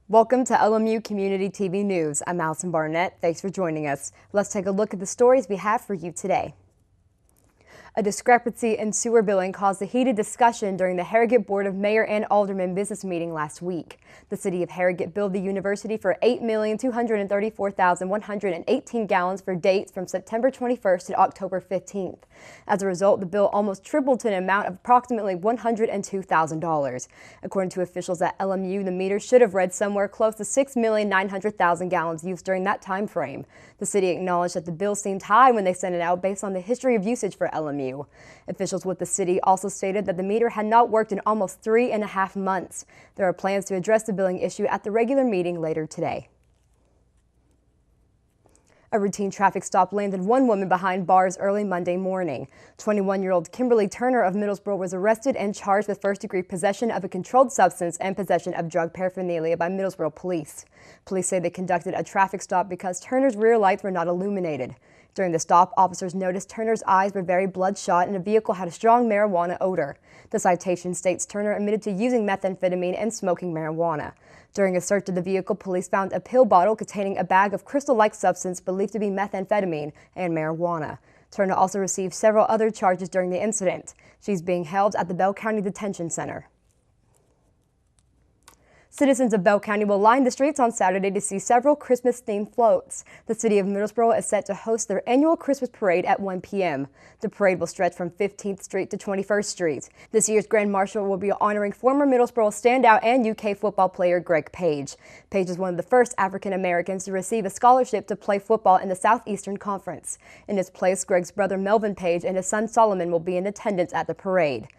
Welcome to LMU Community TV News. I'm Allison Barnett. Thanks for joining us. Let's take a look at the stories we have for you today. A discrepancy in sewer billing caused a heated discussion during the Harrogate Board of Mayor and Alderman business meeting last week. The city of Harrogate billed the university for 8,234,118 gallons for dates from September 21st to October 15th. As a result, the bill almost tripled to an amount of approximately $102,000. According to officials at LMU, the meter should have read somewhere close to 6,900,000 gallons used during that time frame. The city acknowledged that the bill seemed high when they sent it out based on the history of usage for LMU. Officials with the city also stated that the meter had not worked in almost 3.5 months. There are plans to address the billing issue at the regular meeting later today. A routine traffic stop landed one woman behind bars early Monday morning. 21-year-old Kimberly Turner of Middlesboro was arrested and charged with first-degree possession of a controlled substance and possession of drug paraphernalia by Middlesboro police. Police say they conducted a traffic stop because Turner's rear lights were not illuminated. During the stop, officers noticed Turner's eyes were very bloodshot and the vehicle had a strong marijuana odor. The citation states Turner admitted to using methamphetamine and smoking marijuana. During a search of the vehicle, police found a pill bottle containing a bag of crystal-like substance believed to be methamphetamine and marijuana. Turner also received several other charges during the incident. She's being held at the Bell County Detention Center. Citizens of Bell County will line the streets on Saturday to see several Christmas-themed floats. The city of Middlesboro is set to host their annual Christmas Parade at 1 p.m. The parade will stretch from 15th Street to 21st Street. This year's Grand Marshal will be honoring former Middlesboro standout and UK football player Greg Page. Page is one of the first African Americans to receive a scholarship to play football in the Southeastern Conference. In his place, Greg's brother Melvin Page and his son Solomon will be in attendance at the parade.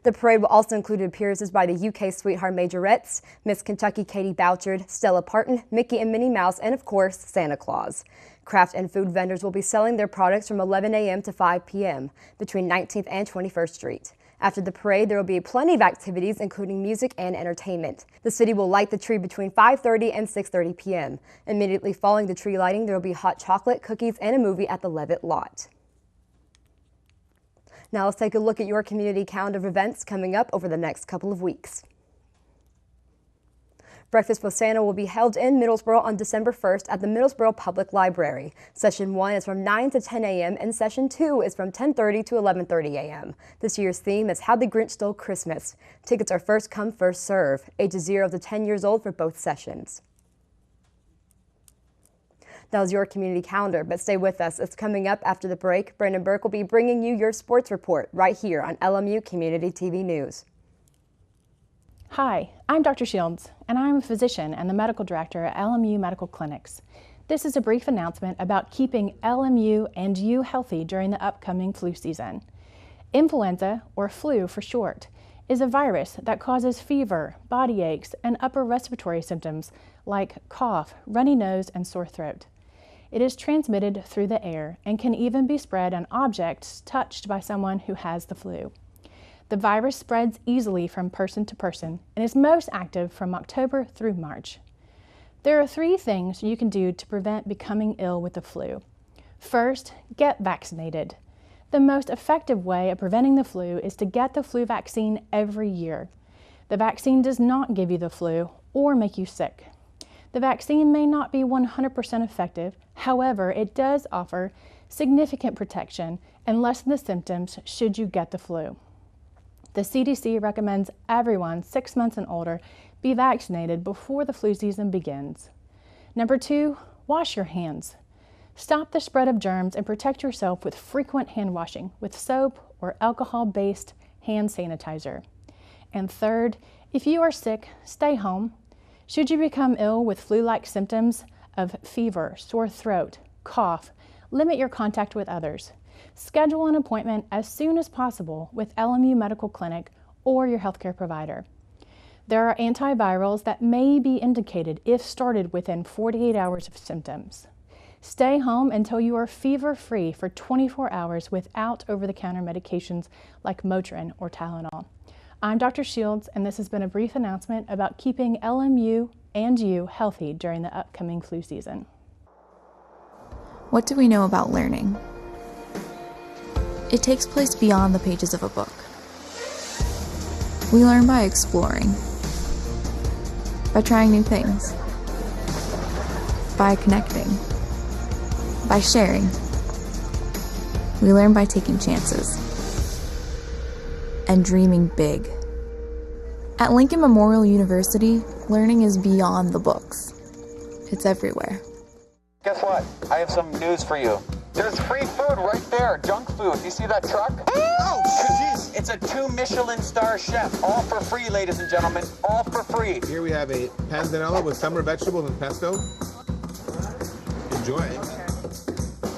The parade will also include appearances by the UK Sweetheart Majorettes, Miss Kentucky Katie Bouchard, Stella Parton, Mickey and Minnie Mouse, and of course, Santa Claus. Craft and food vendors will be selling their products from 11 a.m. to 5 p.m. between 19th and 21st Street. After the parade, there will be plenty of activities, including music and entertainment. The city will light the tree between 5:30 and 6:30 p.m. Immediately following the tree lighting, there will be hot chocolate, cookies, and a movie at the Levitt lot. Now let's take a look at your community calendar of events coming up over the next couple of weeks. Breakfast with Santa will be held in Middlesboro on December 1st at the Middlesboro Public Library. Session 1 is from 9 to 10 a.m. and Session 2 is from 10:30 to 11:30 a.m. This year's theme is How the Grinch Stole Christmas. Tickets are first come, first serve. Ages 0 to 10 years old for both sessions. That was your community calendar, but stay with us. It's coming up after the break. Brandon Burke will be bringing you your sports report right here on LMU Community TV News. Hi, I'm Dr. Shields, and I'm a physician and the medical director at LMU Medical Clinics. This is a brief announcement about keeping LMU and you healthy during the upcoming flu season. Influenza, or flu for short, is a virus that causes fever, body aches, and upper respiratory symptoms like cough, runny nose, and sore throat. It is transmitted through the air and can even be spread on objects touched by someone who has the flu. The virus spreads easily from person to person and is most active from October through March. There are 3 things you can do to prevent becoming ill with the flu. First, get vaccinated. The most effective way of preventing the flu is to get the flu vaccine every year. The vaccine does not give you the flu or make you sick. The vaccine may not be 100% effective, however, it does offer significant protection and lessen the symptoms should you get the flu. The CDC recommends everyone 6 months and older be vaccinated before the flu season begins. Number 2, wash your hands. Stop the spread of germs and protect yourself with frequent hand washing with soap or alcohol-based hand sanitizer. And third, if you are sick, stay home. Should you become ill with flu-like symptoms of fever, sore throat, cough, limit your contact with others. Schedule an appointment as soon as possible with LMU Medical Clinic or your healthcare provider. There are antivirals that may be indicated if started within 48 hours of symptoms. Stay home until you are fever-free for 24 hours without over-the-counter medications like Motrin or Tylenol. I'm Dr. Shields, and this has been a brief announcement about keeping LMU and you healthy during the upcoming flu season. What do we know about learning? It takes place beyond the pages of a book. We learn by exploring. By trying new things. By connecting. By sharing. We learn by taking chances. And dreaming big. At Lincoln Memorial University, learning is beyond the books. It's everywhere. Guess what? I have some news for you. There's free food right there, junk food. You see that truck? Oh, jeez. It's a 2 Michelin star chef. All for free, ladies and gentlemen. All for free. Here we have a panzanella with summer vegetables and pesto. Enjoy.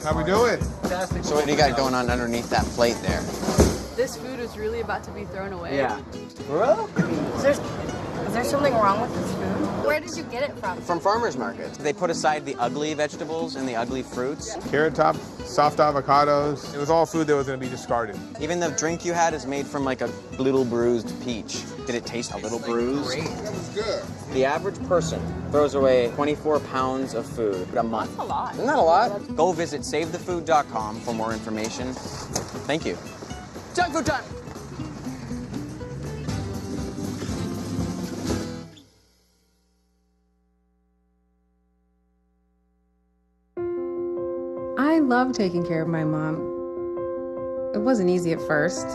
How we doing? Fantastic. So what do you got going on underneath that plate there? This food is really about to be thrown away. Yeah. Is there something wrong with this food? Where did you get it from? From farmers markets. They put aside the ugly vegetables and the ugly fruits. Carrot top, soft avocados. It was all food that was going to be discarded. Even the drink you had is made from like a little bruised peach. Did it taste a little bruised? Great. It was good. The average person throws away 24 pounds of food a month. That's a lot. Isn't that a lot? Go visit savethefood.com for more information. Thank you. Junk food time! I love taking care of my mom. It wasn't easy at first.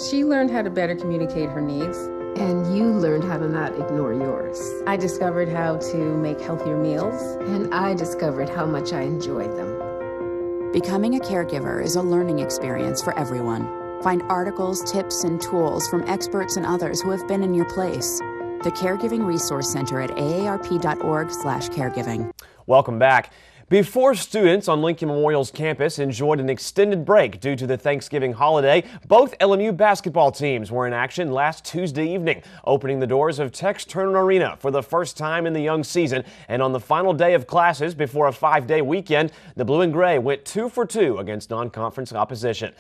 She learned how to better communicate her needs. And you learned how to not ignore yours. I discovered how to make healthier meals. And I discovered how much I enjoyed them. Becoming a caregiver is a learning experience for everyone. Find articles, tips, and tools from experts and others who have been in your place. The Caregiving Resource Center at aarp.org/caregiving. Welcome back. Before students on Lincoln Memorial's campus enjoyed an extended break due to the Thanksgiving holiday, both LMU basketball teams were in action last Tuesday evening, opening the doors of Tex Turner Arena for the first time in the young season. And on the final day of classes before a 5-day weekend, the Blue and Gray went 2 for 2 against non-conference opposition.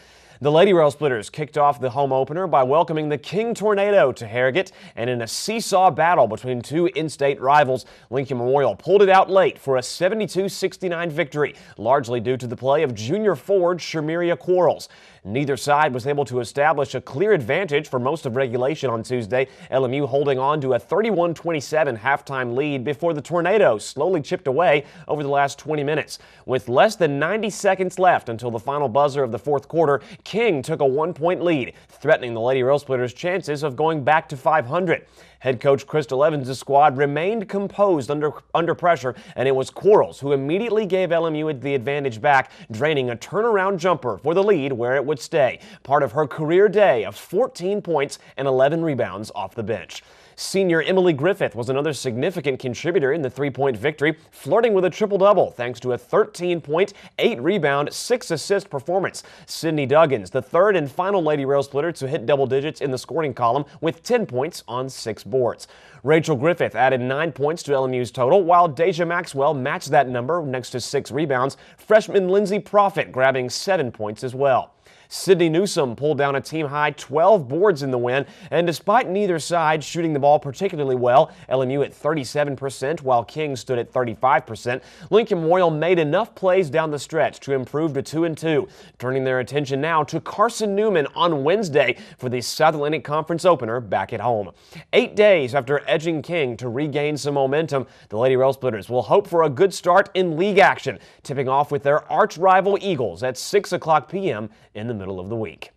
The Lady Rail Splitters kicked off the home opener by welcoming the King Tornado to Harrogate, and in a seesaw battle between two in-state rivals, Lincoln Memorial pulled it out late for a 72-69 victory, largely due to the play of junior forward Shermeria Quarles. Neither side was able to establish a clear advantage for most of regulation on Tuesday, LMU holding on to a 31-27 halftime lead before the Tornadoes slowly chipped away over the last 20 minutes. With less than 90 seconds left until the final buzzer of the fourth quarter, King took a 1-point lead, threatening the Lady Rail Splitters' chances of going back to 500. Head coach Crystal Evans' squad remained composed under pressure, and it was Quarles who immediately gave LMU the advantage back, draining a turnaround jumper for the lead where it would stay, part of her career day of 14 points and 11 rebounds off the bench. Senior Emily Griffith was another significant contributor in the 3-point victory, flirting with a triple-double thanks to a 13-point, 8-rebound, 6-assist performance. Sydney Duggins, the third and final Lady Rail Splitter to hit double digits in the scoring column with 10 points on 6 boards. Rachel Griffith added 9 points to LMU's total, while Deja Maxwell matched that number next to 6 rebounds, freshman Lindsay Profit grabbing 7 points as well. Sydney Newsom pulled down a team-high 12 boards in the win, and despite neither side shooting the ball particularly well, LMU at 37% while King stood at 35%, Lincoln Memorial made enough plays down the stretch to improve to 2-2, turning their attention now to Carson Newman on Wednesday for the South Atlantic Conference opener back at home. 8 days after edging King to regain some momentum, the Lady Rail Splitters will hope for a good start in league action, tipping off with their arch-rival Eagles at 6:00 p.m. in the middle of the week.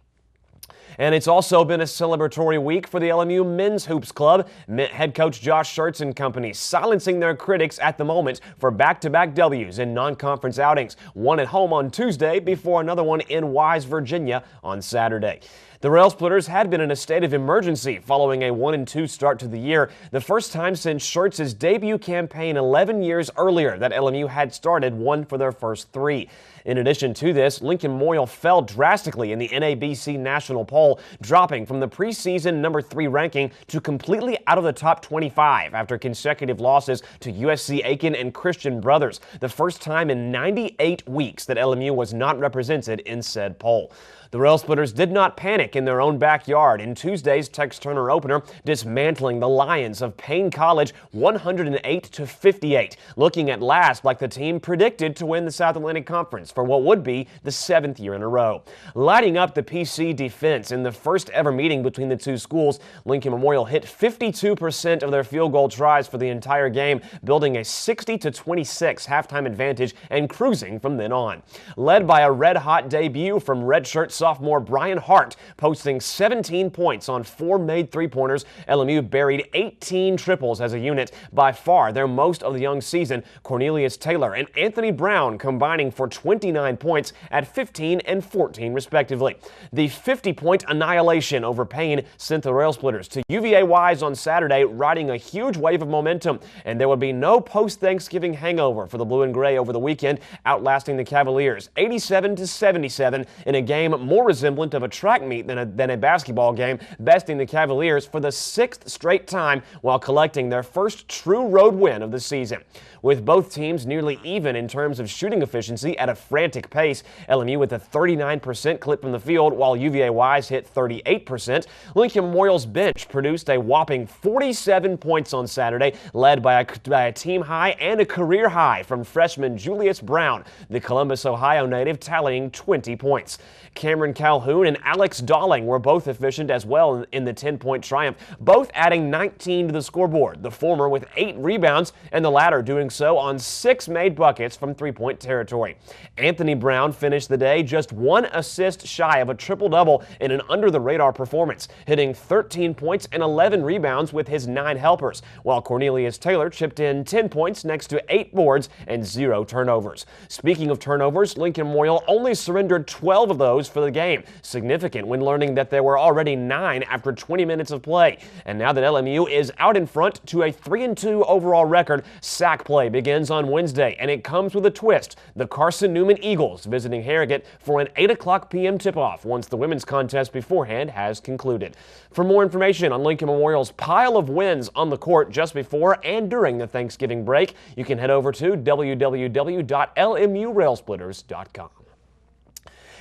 And it's also been a celebratory week for the LMU Men's Hoops Club. Head coach Josh Schertz and company silencing their critics at the moment for back-to-back W's in non-conference outings. One at home on Tuesday before another one in Wise, Virginia on Saturday. The Rail Splitters had been in a state of emergency following a 1-2 start to the year, the first time since Schertz's debut campaign 11 years earlier that LMU had started 1 for their first 3. In addition to this, Lincoln Memorial fell drastically in the NABC national poll, dropping from the preseason number 3 ranking to completely out of the top 25 after consecutive losses to USC Aiken and Christian Brothers, the first time in 98 weeks that LMU was not represented in said poll. The Rail Splitters did not panic panic in their own backyard in Tuesday's Tex Turner opener, dismantling the Lions of Payne College 108-58, looking at last like the team predicted to win the South Atlantic Conference for what would be the 7th year in a row. Lighting up the PC defense in the first ever meeting between the two schools, Lincoln Memorial hit 52% of their field goal tries for the entire game, building a 60-26 halftime advantage and cruising from then on. Led by a red-hot debut from redshirt sophomore Brian Hart, posting 17 points on 4 made three-pointers, LMU buried 18 triples as a unit, by far their most of the young season. Cornelius Taylor and Anthony Brown combining for 29 points at 15 and 14 respectively. The 50-point annihilation over Payne sent the Rail Splitters to UVA Wise on Saturday, riding a huge wave of momentum, and there would be no post-Thanksgiving hangover for the Blue and Gray over the weekend, outlasting the Cavaliers 87-77 in a game more resemblant of a track meet than a basketball game, besting the Cavaliers for the 6th straight time while collecting their first true road win of the season. With both teams nearly even in terms of shooting efficiency at a frantic pace, LMU with a 39% clip from the field while UVA Wise hit 38%, Lincoln Memorial's bench produced a whopping 47 points on Saturday, led by a team high and a career high from freshman Julius Brown, the Columbus, Ohio native, tallying 20 points. Cameron Calhoun and Alex Dalling were both efficient as well in the 10-point triumph, both adding 19 to the scoreboard, the former with 8 rebounds and the latter doing so on 6 made buckets from three-point territory. Anthony Brown finished the day just 1 assist shy of a triple-double in an under-the-radar performance, hitting 13 points and 11 rebounds with his 9 helpers, while Cornelius Taylor chipped in 10 points next to 8 boards and 0 turnovers. Speaking of turnovers, Lincoln Memorial only surrendered 12 of those for the game, significant when learning that there were already 9 after 20 minutes of play. And now that LMU is out in front to a 3-2 overall record, sack play begins on Wednesday, and it comes with a twist. The Carson Newman Eagles visiting Harrogate for an 8 p.m. tip-off once the women's contest beforehand has concluded. For more information on Lincoln Memorial's pile of wins on the court just before and during the Thanksgiving break, you can head over to www.lmurailsplitters.com.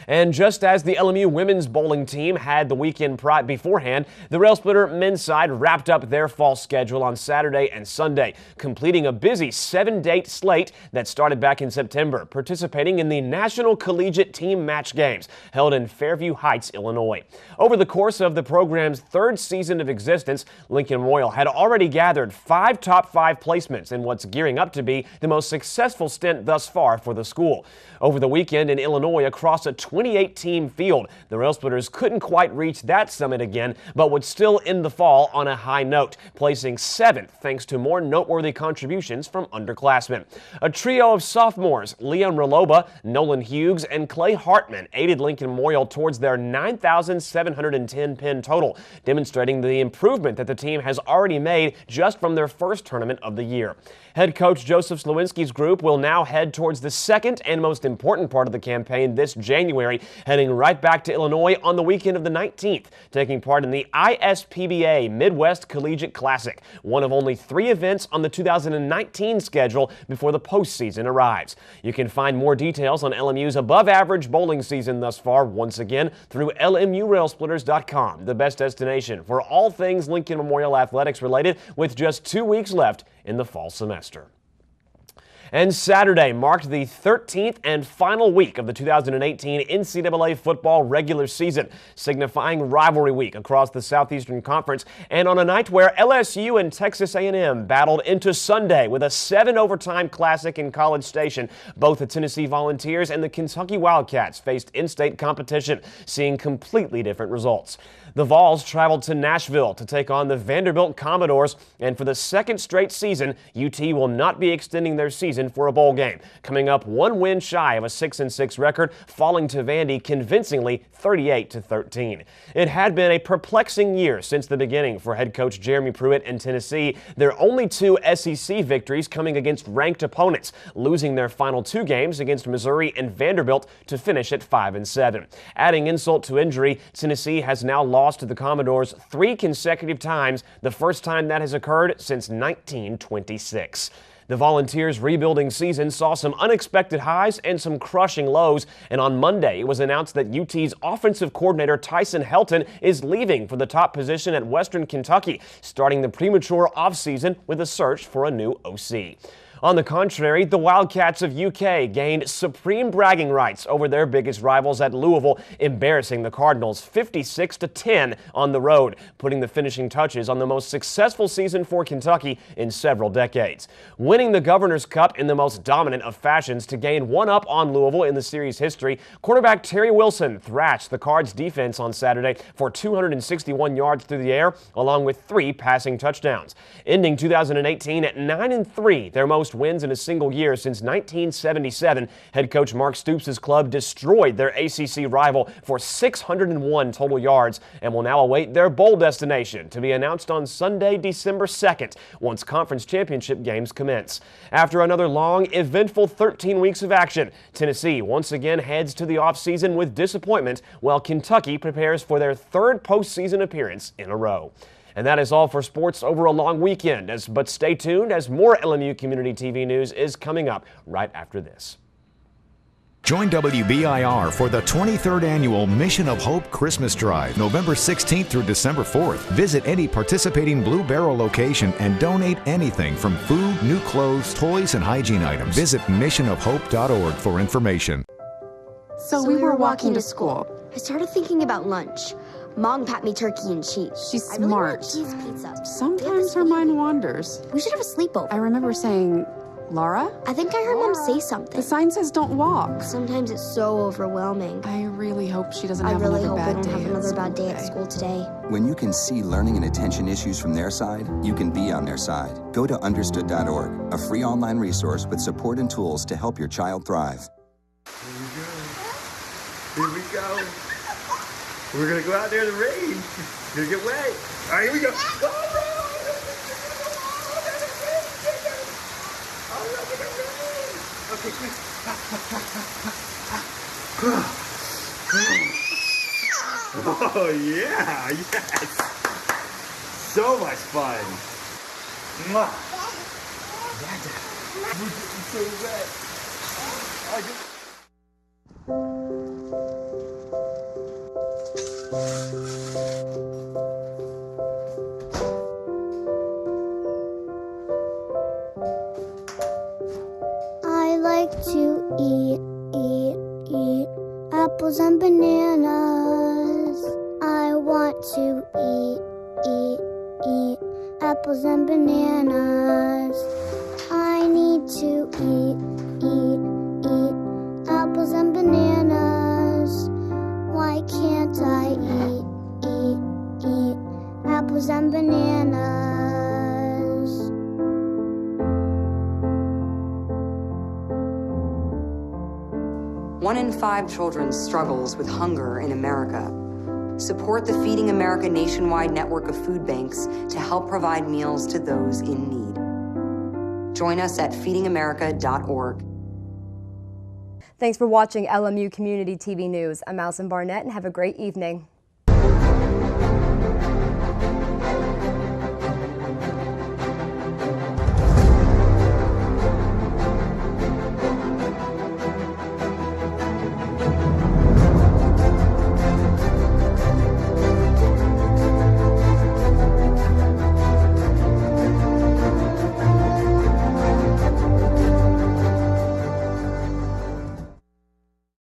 And just as the LMU women's bowling team had the weekend beforehand, the Rail Splitter men's side wrapped up their fall schedule on Saturday and Sunday, completing a busy 7-date slate that started back in September, participating in the National Collegiate Team Match Games held in Fairview Heights, Illinois. Over the course of the program's 3rd season of existence, Lincoln Memorial had already gathered 5 top 5 placements in what's gearing up to be the most successful stint thus far for the school. Over the weekend in Illinois, across a 28-team field, the Rail Splitters couldn't quite reach that summit again, but would still end the fall on a high note, placing 7th thanks to more noteworthy contributions from underclassmen. A trio of sophomores, Leon Reloba, Nolan Hughes, and Clay Hartman, aided Lincoln Memorial towards their 9,710 pin total, demonstrating the improvement that the team has already made just from their first tournament of the year. Head coach Joseph Slowinski's group will now head towards the second and most important part of the campaign this January, heading right back to Illinois on the weekend of the 19th, taking part in the ISPBA Midwest Collegiate Classic, one of only 3 events on the 2019 schedule before the postseason arrives. You can find more details on LMU's above-average bowling season thus far, once again, through LMURailsplitters.com, the best destination for all things Lincoln Memorial athletics related, with just 2 weeks left in the fall semester. And Saturday marked the 13th and final week of the 2018 NCAA football regular season, signifying rivalry week across the Southeastern Conference, and on a night where LSU and Texas A&M battled into Sunday with a 7-overtime classic in College Station. Both the Tennessee Volunteers and the Kentucky Wildcats faced in-state competition, seeing completely different results. The Vols traveled to Nashville to take on the Vanderbilt Commodores, and for the 2nd straight season, UT will not be extending their season for a bowl game, coming up 1 win shy of a 6-6 record, falling to Vandy convincingly 38-13. It had been a perplexing year since the beginning for head coach Jeremy Pruitt and Tennessee, their only 2 SEC victories coming against ranked opponents, losing their final 2 games against Missouri and Vanderbilt to finish at 5-7. Adding insult to injury, Tennessee has now lost to the Commodores 3 consecutive times, the first time that has occurred since 1926. The Volunteers' rebuilding season saw some unexpected highs and some crushing lows, and on Monday it was announced that UT's offensive coordinator Tyson Helton is leaving for the top position at Western Kentucky, starting the premature offseason with a search for a new OC. On the contrary, the Wildcats of UK gained supreme bragging rights over their biggest rivals at Louisville, embarrassing the Cardinals 56-10 on the road, putting the finishing touches on the most successful season for Kentucky in several decades. Winning the Governor's Cup in the most dominant of fashions to gain one up on Louisville in the series history, quarterback Terry Wilson thrashed the Cards' defense on Saturday for 261 yards through the air, along with 3 passing touchdowns. Ending 2018 at 9-3, their most wins in a single year since 1977, head coach Mark Stoops' club destroyed their ACC rival for 601 total yards and will now await their bowl destination to be announced on Sunday, December 2nd, once conference championship games commence. After another long, eventful 13 weeks of action, Tennessee once again heads to the offseason with disappointment, while Kentucky prepares for their 3rd postseason appearance in a row. And that is all for sports over a long weekend. But stay tuned as more LMU Community TV news is coming up right after this. Join WBIR for the 23rd Annual Mission of Hope Christmas Drive, November 16th through December 4th. Visit any participating Blue Barrel location and donate anything from food, new clothes, toys, and hygiene items. Visit missionofhope.org for information. So we were walking to school. I started thinking about lunch. Mom packed me turkey and cheese. She's I really smart. want cheese pizza. Sometimes her mind wanders. We should have a sleepover. I remember saying, Laura? I think I heard Mom say something. The sign says don't walk. Sometimes it's so overwhelming. I really hope she doesn't have I really another hope I bad don't day have at another school bad day at today. school today. When you can see learning and attention issues from their side, you can be on their side. Go to understood.org, a free online resource with support and tools to help your child thrive. Here we go. We're gonna go out there in the rain. Gonna get wet. All right, here we go. Okay, quick. Oh yeah, yes. So much fun. Mwah. We're getting so wet. I like to eat apples and bananas. I want to eat apples and bananas. I need to eat apples and bananas. Why can't I eat apples and bananas? One in 5 children struggles with hunger in America. Support the Feeding America nationwide network of food banks to help provide meals to those in need. Join us at feedingamerica.org. Thanks for watching LMU Community TV News. I'm Allison Barnett, and have a great evening.